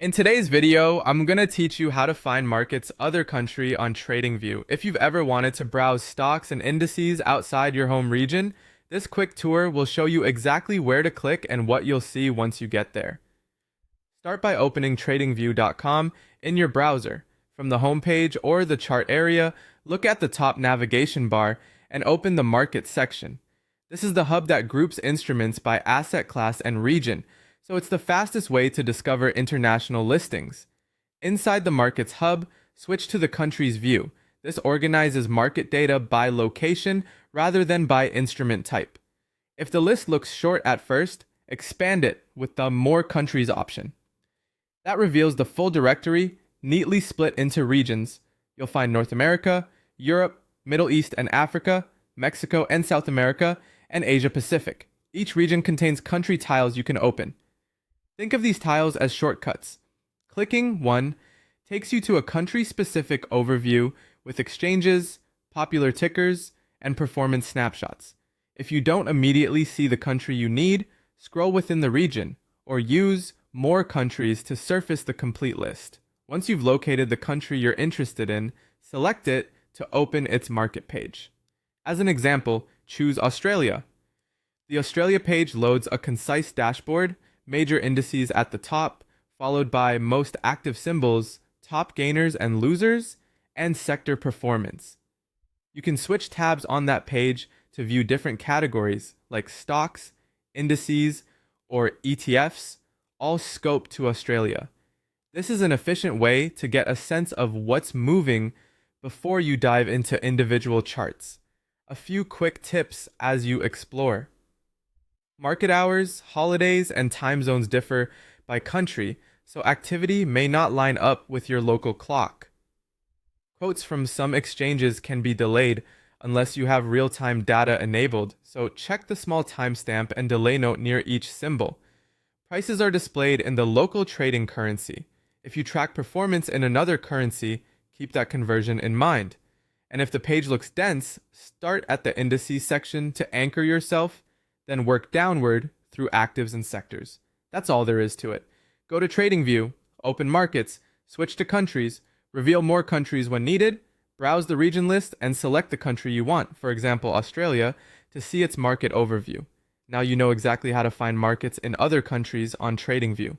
In today's video, I'm going to teach you how to find markets other country on TradingView. If you've ever wanted to browse stocks and indices outside your home region, this quick tour will show you exactly where to click and what you'll see once you get there. Start by opening TradingView.com in your browser. From the home page or the chart area, look at the top navigation bar and open the Markets section. This is the hub that groups instruments by asset class and region, so it's the fastest way to discover international listings. Inside the Markets hub, switch to the country's view. This organizes market data by location rather than by instrument type. If the list looks short at first, expand it with the More Countries option. That reveals the full directory, neatly split into regions. You'll find North America, Europe, Middle East and Africa, Mexico and South America, and Asia Pacific. Each region contains country tiles you can open. Think of these tiles as shortcuts. Clicking one takes you to a country-specific overview with exchanges, popular tickers, and performance snapshots. If you don't immediately see the country you need, scroll within the region, or use More Countries to surface the complete list. Once you've located the country you're interested in, select it to open its market page. As an example, choose Australia. The Australia page loads a concise dashboard, major indices at the top, followed by most active symbols, top gainers and losers, and sector performance. You can switch tabs on that page to view different categories like stocks, indices, or ETFs, all scoped to Australia. This is an efficient way to get a sense of what's moving before you dive into individual charts. A few quick tips as you explore. Market hours, holidays, and time zones differ by country, so activity may not line up with your local clock. Quotes from some exchanges can be delayed unless you have real-time data enabled, so check the small timestamp and delay note near each symbol. Prices are displayed in the local trading currency. If you track performance in another currency, keep that conversion in mind. And if the page looks dense, start at the indices section to anchor yourself, then work downward through actives and sectors. That's all there is to it. Go to TradingView, open markets, switch to countries, reveal more countries when needed, browse the region list, and select the country you want, for example Australia, to see its market overview. Now you know exactly how to find markets in other countries on TradingView.